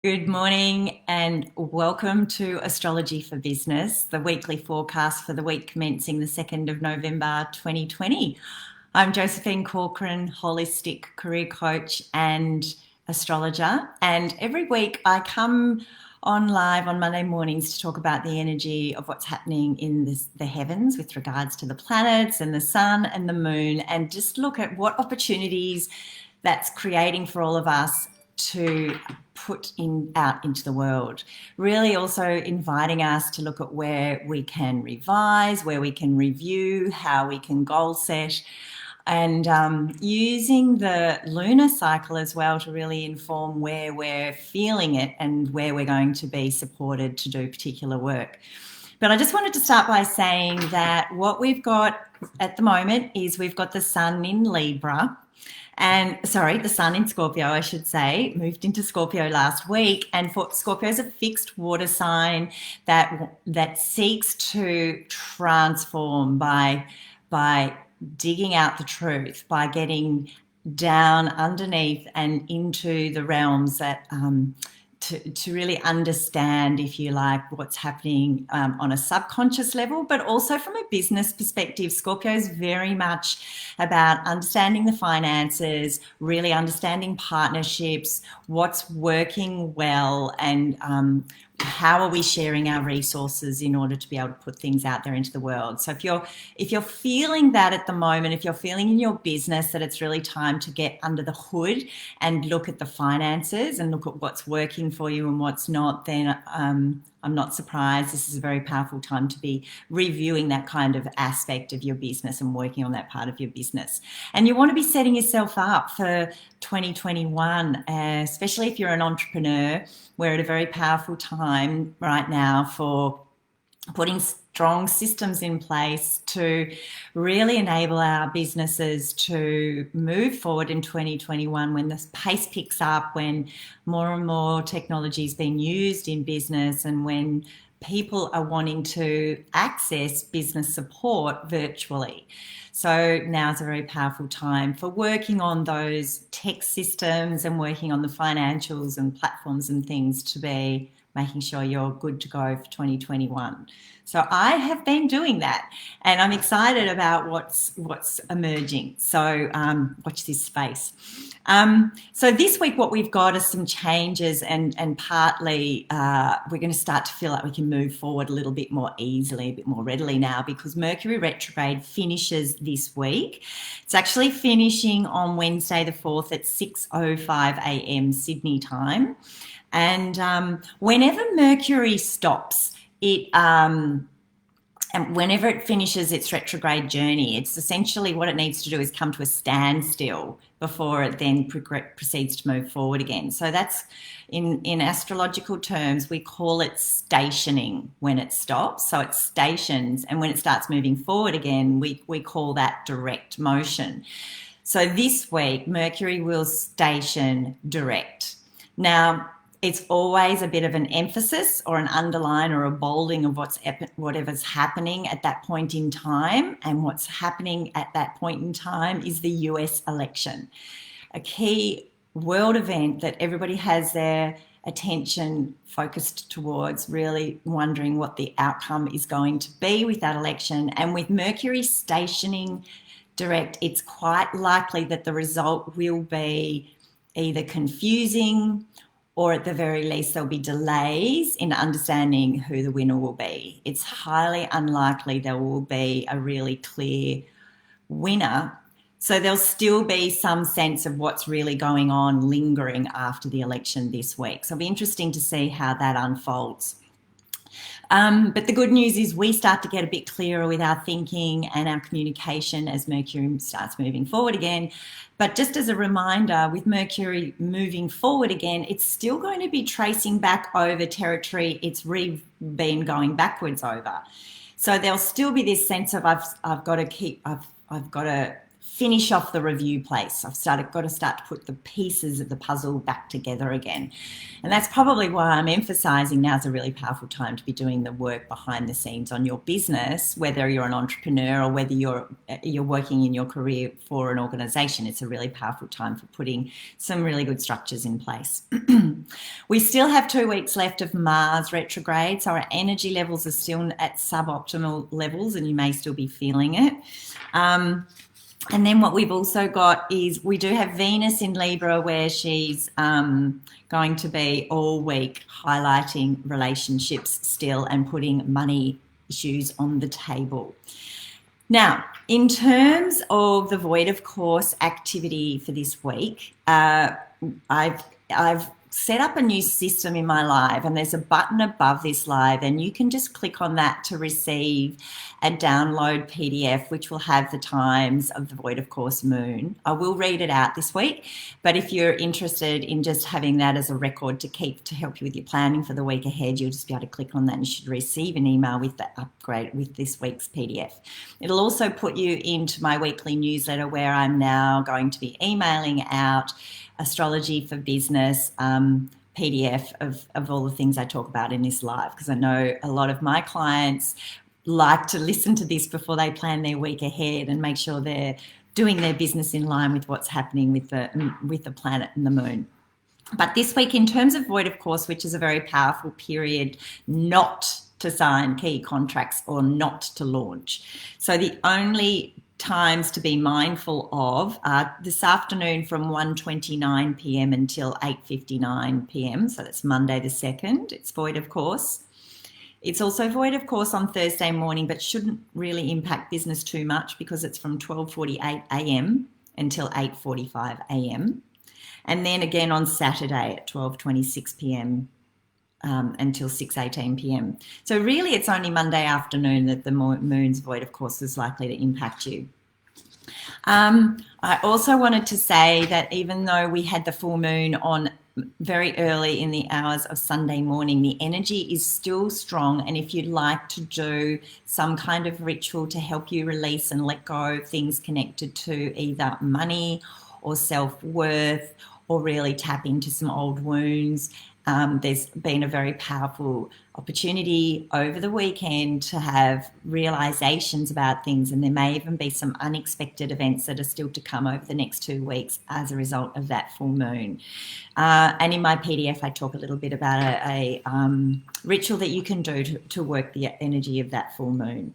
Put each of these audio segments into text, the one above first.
Good morning and welcome to Astrology for Business, the weekly forecast for the week commencing the 2nd of November 2020. I'm Josephine Corcoran, holistic career coach and astrologer. And every week I come on live on Monday mornings to talk about the energy of what's happening in the heavens with regards to the planets and the sun and the moon, and just look at what opportunities that's creating for all of us to put out into the world. Really also inviting us to look at where we can revise, where we can review, how we can goal set, and using the lunar cycle as well to really inform where we're feeling it and where we're going to be supported to do particular work. But I just wanted to start by saying that what we've got at the moment is we've got the sun in Libra, the sun in Scorpio, I should say, moved into Scorpio last week. And for Scorpio is a fixed water sign that seeks to transform by digging out the truth, by getting down underneath and into the realms that to really understand, if you like, what's happening on a subconscious level, but also from a business perspective. Scorpio is very much about understanding the finances, really understanding partnerships, what's working well, and how are we sharing our resources in order to be able to put things out there into the world. So if you're feeling that at the moment, if you're feeling in your business that it's really time to get under the hood and look at the finances and look at what's working for you and what's not, then I'm not surprised. This is a very powerful time to be reviewing that kind of aspect of your business and working on that part of your business. And you want to be setting yourself up for 2021, especially if you're an entrepreneur. We're at a very powerful time right now for putting strong systems in place to really enable our businesses to move forward in 2021 when the pace picks up, when more and more technology is being used in business, and when people are wanting to access business support virtually. So now's a very powerful time for working on those tech systems and working on the financials and platforms and things to be making sure you're good to go for 2021. So I have been doing that, and I'm excited about what's emerging. So watch this space. So this week what we've got are some changes, and partly we're going to start to feel like we can move forward a little bit more easily, a bit more readily now, because Mercury retrograde finishes this week. It's actually finishing on Wednesday the 4th at 6:05 a.m. Sydney time. And whenever Mercury stops, and whenever it finishes its retrograde journey, it's essentially what it needs to do is come to a standstill before it then proceeds to move forward again. So that's, in astrological terms, we call it stationing when it stops. So it stations, and when it starts moving forward again, we call that direct motion. So this week, Mercury will station direct. Now, it's always a bit of an emphasis or an underline or a bolding of whatever's happening at that point in time. And what's happening at that point in time is the US election, a key world event that everybody has their attention focused towards, really wondering what the outcome is going to be with that election. And with Mercury stationing direct, it's quite likely that the result will be either confusing, or at the very least, there'll be delays in understanding who the winner will be. It's highly unlikely there will be a really clear winner. So there'll still be some sense of what's really going on lingering after the election this week. So it'll be interesting to see how that unfolds. But the good news is we start to get a bit clearer with our thinking and our communication as Mercury starts moving forward again. But just as a reminder, with Mercury moving forward again, it's still going to be tracing back over territory it's been going backwards over. So there'll still be this sense of I've got to finish off the review place. Got to start to put the pieces of the puzzle back together again. And that's probably why I'm emphasizing now is a really powerful time to be doing the work behind the scenes on your business, whether you're an entrepreneur or whether you're working in your career for an organization. It's a really powerful time for putting some really good structures in place. We still have 2 weeks left of Mars retrograde, so our energy levels are still at suboptimal levels and you may still be feeling it. And then what we've also got is we do have Venus in Libra, where she's going to be all week highlighting relationships still and putting money issues on the table. Now, in terms of the void of course activity for this week, I've set up a new system in my live, and there's a button above this live, and you can just click on that to receive a download PDF which will have the times of the void of course moon. I will read it out this week, but if you're interested in just having that as a record to keep to help you with your planning for the week ahead, you'll just be able to click on that and you should receive an email with the upgrade with this week's PDF. It'll also put you into my weekly newsletter, where I'm now going to be emailing out Astrology for Business PDF of all the things I talk about in this live, because I know a lot of my clients like to listen to this before they plan their week ahead and make sure they're doing their business in line with what's happening with the planet and the moon. But this week, in terms of void of course, which is a very powerful period not to sign key contracts or not to launch. So the only times to be mindful of this afternoon from 1:29 p.m. until 8:59 p.m. So that's Monday the 2nd. It's void of course. It's also void of course on Thursday morning, but shouldn't really impact business too much because it's from 12:48 a.m. until 8:45 a.m. And then again on Saturday at 12:26 p.m. Until 6:18 p.m. So really it's only Monday afternoon that the moon's void of course is likely to impact you. I also wanted to say that even though we had the full moon on very early in the hours of Sunday morning, the energy is still strong, and if you'd like to do some kind of ritual to help you release and let go of things connected to either money or self-worth, or really tap into some old wounds, there's been a very powerful opportunity over the weekend to have realizations about things, and there may even be some unexpected events that are still to come over the next 2 weeks as a result of that full moon. And in my PDF, I talk a little bit about a ritual that you can do to work the energy of that full moon.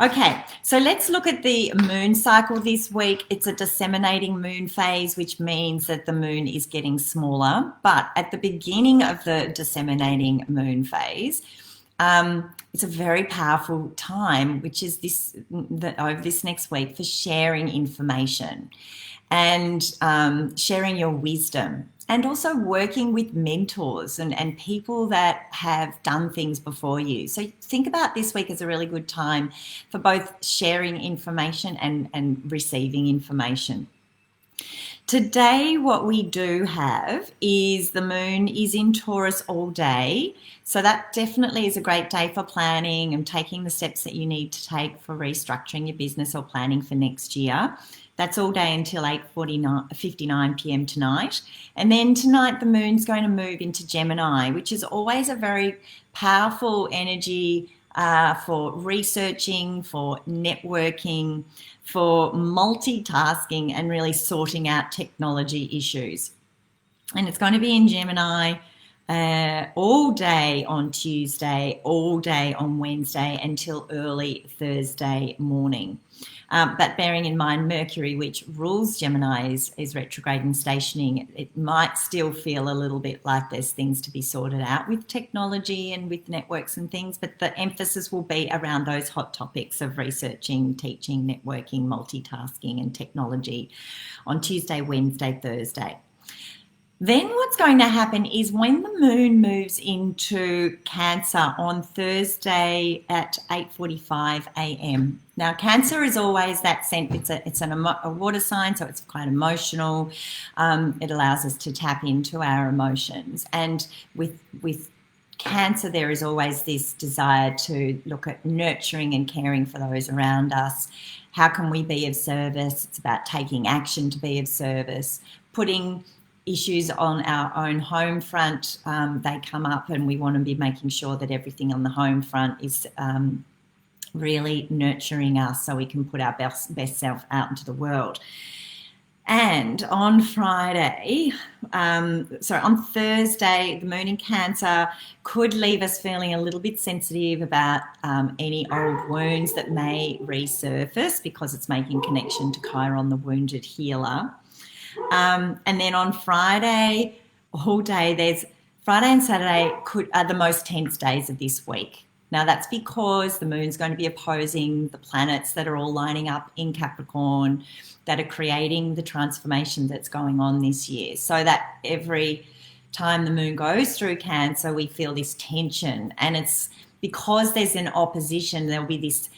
Okay, so let's look at the moon cycle this week. It's a disseminating moon phase, which means that the moon is getting smaller. But at the beginning of the disseminating moon phase, it's a very powerful time, which is over this next week, for sharing information and sharing your wisdom, and also working with mentors and people that have done things before you. So think about this week as a really good time for both sharing information and receiving information. Today, what we do have is the moon is in Taurus all day. So that definitely is a great day for planning and taking the steps that you need to take for restructuring your business or planning for next year. That's all day until 8:59 p.m. tonight. And then tonight, the moon's going to move into Gemini, which is always a very powerful energy for researching, for networking, for multitasking, and really sorting out technology issues. And it's going to be in Gemini all day on Tuesday, all day on Wednesday until early Thursday morning. But bearing in mind Mercury, which rules Gemini, is retrograde and stationing, it might still feel a little bit like there's things to be sorted out with technology and with networks and things, but the emphasis will be around those hot topics of researching, teaching, networking, multitasking and technology on Tuesday, Wednesday, Thursday. Then what's going to happen is when the moon moves into Cancer on Thursday at 8:45 a.m. Now, Cancer is always that sense. It's a water sign, so it's quite emotional. It allows us to tap into our emotions. And with Cancer, there is always this desire to look at nurturing and caring for those around us. How can we be of service? It's about taking action to be of service, putting issues on our own home front. They come up, and we want to be making sure that everything on the home front is really nurturing us so we can put our best self out into the world. And on Thursday, the moon in Cancer could leave us feeling a little bit sensitive about any old wounds that may resurface, because it's making connection to Chiron, the wounded healer. And then on Friday, all day, Friday and Saturday are the most tense days of this week. Now, that's because the moon's going to be opposing the planets that are all lining up in Capricorn, that are creating the transformation that's going on this year. So that every time the moon goes through Cancer, we feel this tension. And it's because there's an opposition, there'll be this,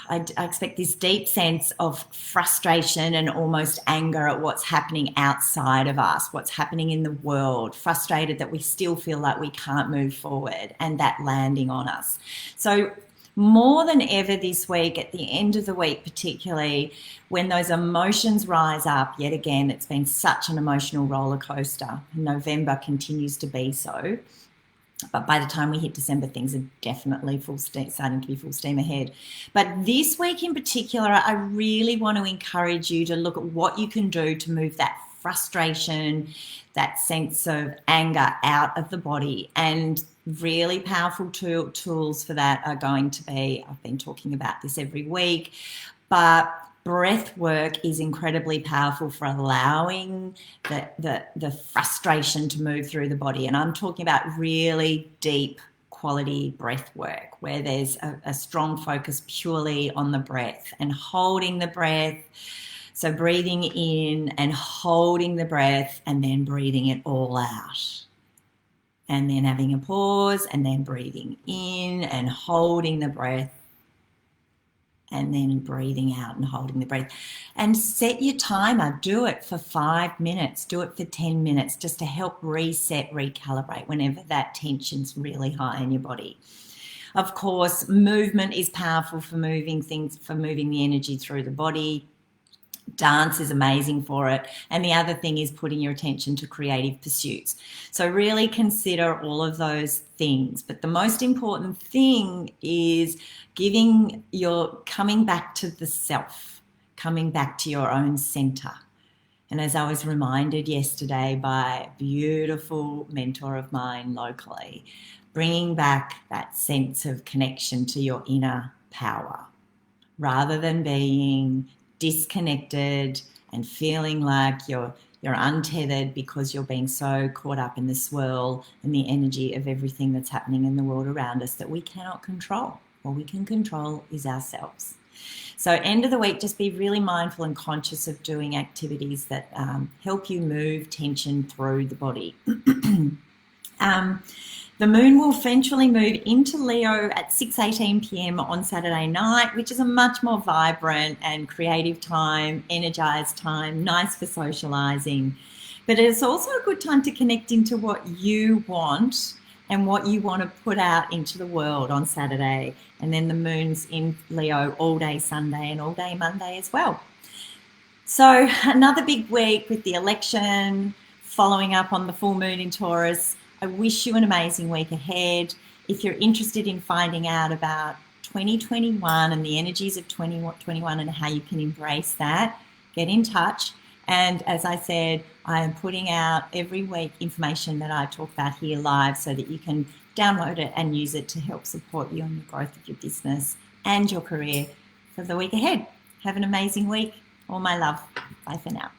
I expect this deep sense of frustration and almost anger at what's happening outside of us, what's happening in the world, frustrated that we still feel like we can't move forward, and that landing on us. So more than ever this week, at the end of the week particularly, when those emotions rise up, yet again, it's been such an emotional roller coaster. November continues to be so. But by the time we hit December, things are definitely starting to be full steam ahead. But this week in particular, I really want to encourage you to look at what you can do to move that frustration, that sense of anger out of the body. And really powerful tools for that are going to be, I've been talking about this every week, but breath work is incredibly powerful for allowing the frustration to move through the body. And I'm talking about really deep quality breath work where there's a strong focus purely on the breath and holding the breath. So breathing in and holding the breath and then breathing it all out. And then having a pause and then breathing in and holding the breath. And then breathing out and holding the breath. And set your timer. Do it for 5 minutes. Do it for 10 minutes just to help reset, recalibrate whenever that tension's really high in your body. Of course, movement is powerful for moving things, for moving the energy through the body. Dance is amazing for it. And the other thing is putting your attention to creative pursuits. So really consider all of those things. But the most important thing is coming back to the self, coming back to your own center. And as I was reminded yesterday by a beautiful mentor of mine locally, bringing back that sense of connection to your inner power rather than being disconnected and feeling like you're untethered because you're being so caught up in the swirl and the energy of everything that's happening in the world around us that we cannot control. All we can control is ourselves. So end of the week, just be really mindful and conscious of doing activities that help you move tension through the body. The moon will eventually move into Leo at 6:18 p.m. on Saturday night, which is a much more vibrant and creative time, energized time, nice for socializing. But it's also a good time to connect into what you want and what you want to put out into the world on Saturday. And then the moon's in Leo all day Sunday and all day Monday as well. So another big week with the election, following up on the full moon in Taurus. I wish you an amazing week ahead. If you're interested in finding out about 2021 and the energies of 2021 and how you can embrace that, get in touch. And as I said, I am putting out every week information that I talk about here live so that you can download it and use it to help support you on the growth of your business and your career for the week ahead. Have an amazing week. All my love. Bye for now.